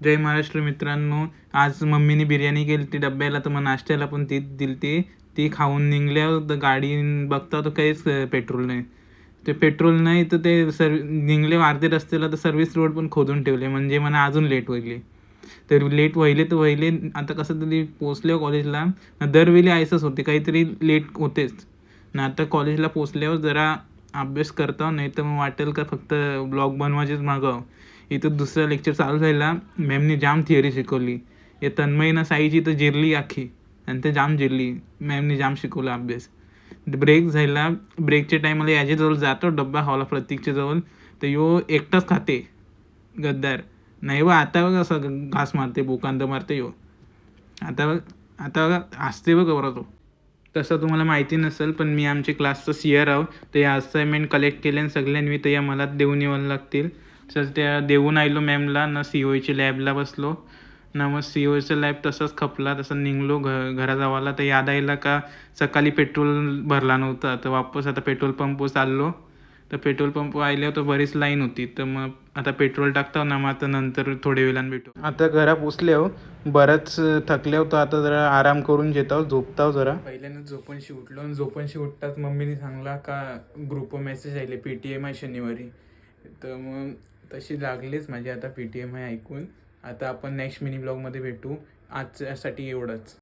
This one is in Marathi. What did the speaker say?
जय महाराष्ट्र मित्रांनो. आज मम्मीने बिर्याणी केली ती डब्याला, तर मग नाश्त्याला पण तीच दिली ती खाऊन निघल्यावर तर गाडी बघता तर काहीच पेट्रोल नाही. ते पेट्रोल नाही तर ते निघले अर्धे रस्त्याला, तर सर्व्हिस रोड पण खोदून ठेवले, म्हणजे मला अजून लेट होईल. तर लेट व्हायले तर व्हायले. आता कसं तरी पोचले कॉलेजला. दरवेळी आयसंच होते, काहीतरी लेट होतेच ना. आता कॉलेजला पोचल्यावर जरा अभ्यास करता, नाही तर मग वाटेल का फक्त ब्लॉग बनवायचेच मागं. इथं दुसरं लेक्चर चालू झाला. मॅमनी जाम थिअरी शिकवली. हे तन्मयीनं साईची तर जिरली आखी, आणि ते जाम जिरली. मॅमनी जाम शिकवला अभ्यास. ब्रेक झाला. ब्रेकच्या टायमाला याच्याजवळ जातो डब्बा हॉला प्रतीकच्या जवळ, तर यो एकटाच खाते गद्दार. नाही बा, आता बघा असं घास मारते, बोकांद मारते यो. आता बघ, आता बघा हसते बघ बरं तो. तसं तुम्हाला माहिती नसेल, पण मी आमच्या क्लासचा सीआर आहो. तर या असाइनमेंट कलेक्ट केल्या सगळ्यांनी, तर या मला देऊन यावं लागतील. तर त्या देऊन आलो मॅमला ना. COEच्या लॅबला बसलो ना. मग COEचा लॅब तसाच खपला. तसं निघलो घरा जावाला. तर याद आयला का सकाळी पेट्रोल भरला नव्हता, तर वापस आता पेट्रोल पंपवर चाललो. तर पेट्रोल पंप आल्यावर तर बरीच लाईन होती. तर मग आता पेट्रोल टाकतो ना. मग आता नंतर थोड्या वेळानं भेटू. आता घरा पोचले हो. बरंच थकले होतो. आता जरा आराम करून घेतो, झोपतो जरा. पहिल्यांदा झोपणशी उठलो, आणि झोपणशी उठताच मम्मीने सांगला का ग्रुपवर मेसेज आले PTM आहे शनिवारी. तर मग तशी लागलीच माझी आता PTM आहे ऐकून. आता आपण नेक्स्ट मिनी ब्लॉगमध्ये भेटू. आजच्यासाठी एवढंच.